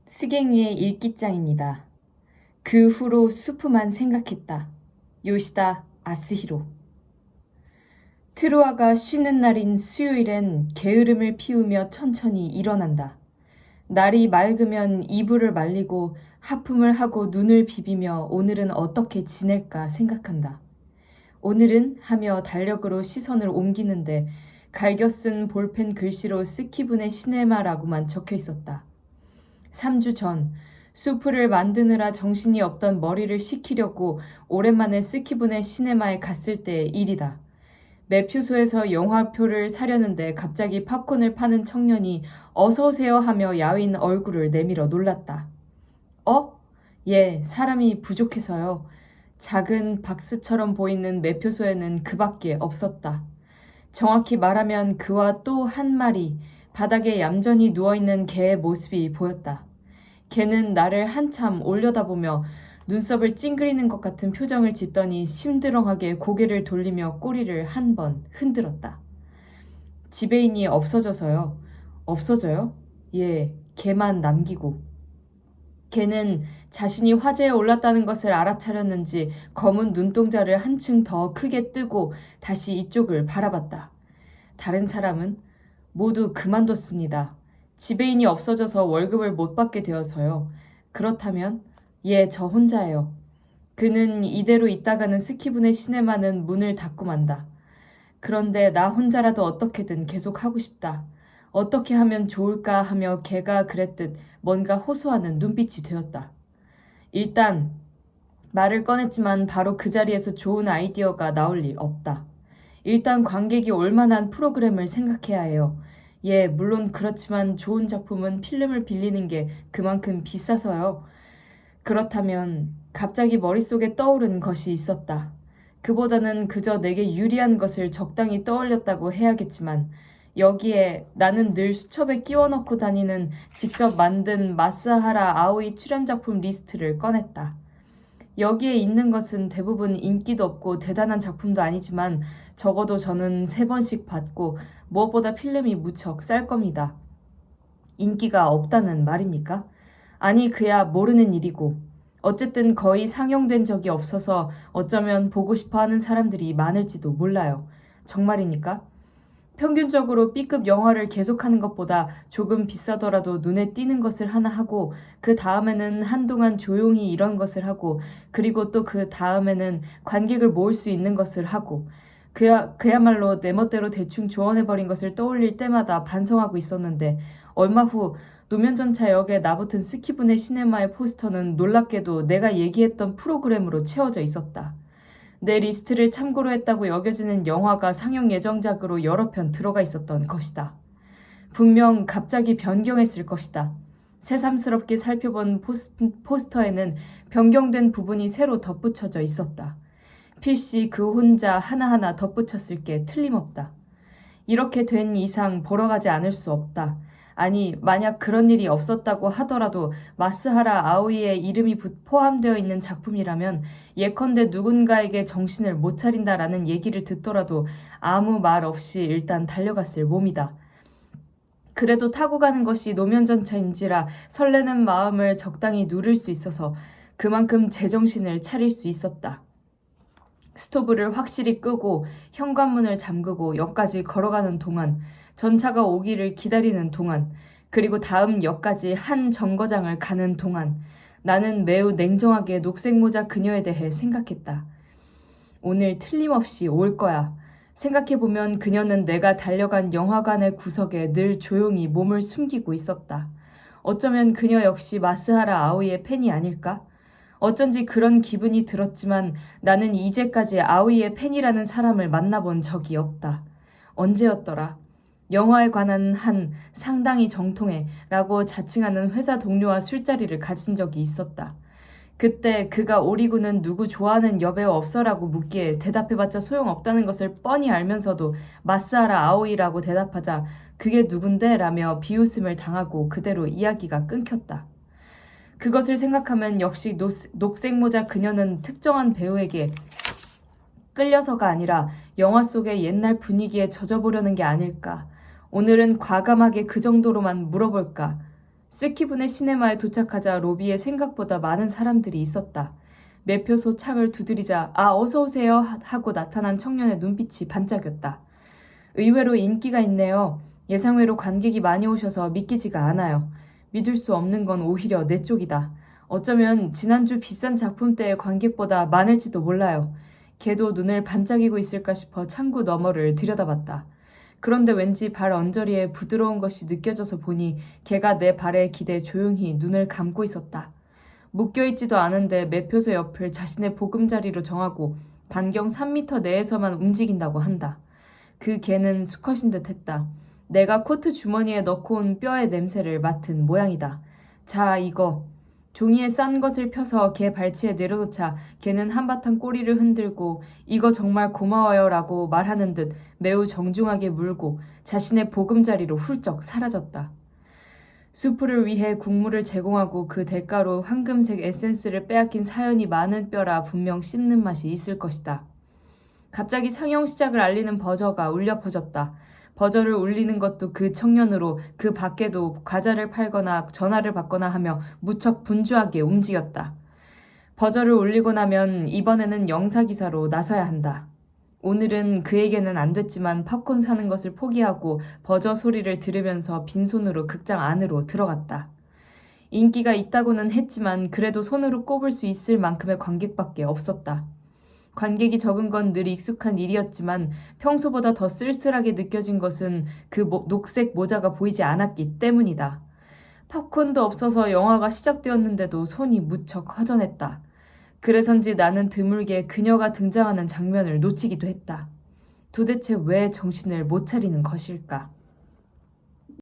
스갱위의 일기장입니다. 그 후로 수프만 생각했다. 요시다 아스히로. 트루아가 쉬는 날인 수요일엔 게으름을 피우며 천천히 일어난다. 날이 맑으면 이불을 말리고 하품을 하고 눈을 비비며 오늘은 어떻게 지낼까 생각한다. 오늘은 하며 달력으로 시선을 옮기는데 갈겨 쓴 볼펜 글씨로 스키분의 시네마라고만 적혀 있었다. 3주 전 수프를 만드느라 정신이 없던 머리를 식히려고 오랜만에 스키분의 시네마에 갔을 때의 일이다. 매표소에서 영화표를 사려는데 갑자기 팝콘을 파는 청년이 어서오세요 하며 야윈 얼굴을 내밀어 놀랐다. 예, 사람이 부족해서요. 작은 박스처럼 보이는 매표소에는 그밖에 없었다. 정확히 말하면 그와 또 한 마리 바닥에 얌전히 누워있는 개의 모습이 보였다. 개는 나를 한참 올려다보며 눈썹을 찡그리는 것 같은 표정을 짓더니 심드렁하게 고개를 돌리며 꼬리를 한 번 흔들었다. 지배인이 없어져서요. 없어져요? 예, 개만 남기고. 개는 자신이 화제에 올랐다는 것을 알아차렸는지 검은 눈동자를 한층 더 크게 뜨고 다시 이쪽을 바라봤다. 다른 사람은 모두 그만뒀습니다. 지배인이 없어져서 월급을 못 받게 되어서요. 그렇다면 예, 저 혼자예요. 그는 이대로 있다가는 스키분의 시네마는 문을 닫고 만다. 그런데 나 혼자라도 어떻게든 계속 하고 싶다. 어떻게 하면 좋을까 하며 걔가 그랬듯 뭔가 호소하는 눈빛이 되었다. 일단 말을 꺼냈지만 바로 그 자리에서 좋은 아이디어가 나올 리 없다. 일단 관객이 올 만한 프로그램을 생각해야 해요. 예, 물론 그렇지만 좋은 작품은 필름을 빌리는 게 그만큼 비싸서요. 그렇다면 갑자기 머릿속에 떠오른 것이 있었다. 그보다는 그저 내게 유리한 것을 적당히 떠올렸다고 해야겠지만 여기에 나는 늘 수첩에 끼워 넣고 다니는 직접 만든 마스하라 아오이 출연작품 리스트를 꺼냈다. 여기에 있는 것은 대부분 인기도 없고 대단한 작품도 아니지만 적어도 저는 3번씩 봤고 무엇보다 필름이 무척 쌀 겁니다. 인기가 없다는 말입니까? 아니 그야 모르는 일이고 어쨌든 거의 상영된 적이 없어서 어쩌면 보고 싶어 하는 사람들이 많을지도 몰라요. 정말입니까? 평균적으로 B급 영화를 계속하는 것보다 조금 비싸더라도 눈에 띄는 것을 하나 하고 그 다음에는 한동안 조용히 이런 것을 하고 그리고 또 그 다음에는 관객을 모을 수 있는 것을 하고 그야말로 내 멋대로 대충 조언해버린 것을 떠올릴 때마다 반성하고 있었는데 얼마 후 노면전차 역에 나붙은 스키분의 시네마의 포스터는 놀랍게도 내가 얘기했던 프로그램으로 채워져 있었다. 내 리스트를 참고로 했다고 여겨지는 영화가 상영 예정작으로 여러 편 들어가 있었던 것이다. 분명 갑자기 변경했을 것이다. 새삼스럽게 살펴본 포스터에는 변경된 부분이 새로 덧붙여져 있었다. 필시 그 혼자 하나하나 덧붙였을 게 틀림없다. 이렇게 된 이상 보러 가지 않을 수 없다. 아니, 만약 그런 일이 없었다고 하더라도 마스하라 아오이의 이름이 포함되어 있는 작품이라면 예컨대 누군가에게 정신을 못 차린다라는 얘기를 듣더라도 아무 말 없이 일단 달려갔을 몸이다. 그래도 타고 가는 것이 노면전차인지라 설레는 마음을 적당히 누를 수 있어서 그만큼 제정신을 차릴 수 있었다. 스토브를 확실히 끄고 현관문을 잠그고 역까지 걸어가는 동안 전차가 오기를 기다리는 동안 그리고 다음 역까지 한 정거장을 가는 동안 나는 매우 냉정하게 녹색모자 그녀에 대해 생각했다. 오늘 틀림없이 올 거야. 생각해보면 그녀는 내가 달려간 영화관의 구석에 늘 조용히 몸을 숨기고 있었다. 어쩌면 그녀 역시 마스하라 아오이의 팬이 아닐까? 어쩐지 그런 기분이 들었지만 나는 이제까지 아오이의 팬이라는 사람을 만나본 적이 없다. 언제였더라? 영화에 관한 한 상당히 정통해 라고 자칭하는 회사 동료와 술자리를 가진 적이 있었다. 그때 그가 오리구는 누구 좋아하는 여배우 없어라고 묻기에 대답해봤자 소용없다는 것을 뻔히 알면서도 마스하라 아오이라고 대답하자 그게 누군데? 라며 비웃음을 당하고 그대로 이야기가 끊겼다. 그것을 생각하면 역시 녹색모자 그녀는 특정한 배우에게 끌려서가 아니라 영화 속의 옛날 분위기에 젖어보려는 게 아닐까. 오늘은 과감하게 그 정도로만 물어볼까. 스키분의 시네마에 도착하자 로비에 생각보다 많은 사람들이 있었다. 매표소 창을 두드리자 어서 오세요 하고 나타난 청년의 눈빛이 반짝였다. 의외로 인기가 있네요. 예상외로 관객이 많이 오셔서 믿기지가 않아요. 믿을 수 없는 건 오히려 내 쪽이다. 어쩌면 지난주 비싼 작품 때의 관객보다 많을지도 몰라요. 걔도 눈을 반짝이고 있을까 싶어 창구 너머를 들여다봤다. 그런데 왠지 발 언저리에 부드러운 것이 느껴져서 보니 걔가 내 발에 기대 조용히 눈을 감고 있었다. 묶여있지도 않은데 매표소 옆을 자신의 보금자리로 정하고 반경 3m 내에서만 움직인다고 한다. 그 개는 수컷인 듯 했다. 내가 코트 주머니에 넣고 온 뼈의 냄새를 맡은 모양이다. 자, 이거. 종이에 싼 것을 펴서 개 발치에 내려놓자 개는 한바탕 꼬리를 흔들고 이거 정말 고마워요 라고 말하는 듯 매우 정중하게 물고 자신의 보금자리로 훌쩍 사라졌다. 수프를 위해 국물을 제공하고 그 대가로 황금색 에센스를 빼앗긴 사연이 많은 뼈라 분명 씹는 맛이 있을 것이다. 갑자기 상영 시작을 알리는 버저가 울려 퍼졌다. 버저를 울리는 것도 그 청년으로 그 밖에도 과자를 팔거나 전화를 받거나 하며 무척 분주하게 움직였다. 버저를 울리고 나면 이번에는 영사기사로 나서야 한다. 오늘은 그에게는 안 됐지만 팝콘 사는 것을 포기하고 버저 소리를 들으면서 빈손으로 극장 안으로 들어갔다. 인기가 있다고는 했지만 그래도 손으로 꼽을 수 있을 만큼의 관객밖에 없었다. 관객이 적은 건 늘 익숙한 일이었지만 평소보다 더 쓸쓸하게 느껴진 것은 그 녹색 모자가 보이지 않았기 때문이다. 팝콘도 없어서 영화가 시작되었는데도 손이 무척 허전했다. 그래서인지 나는 드물게 그녀가 등장하는 장면을 놓치기도 했다. 도대체 왜 정신을 못 차리는 것일까?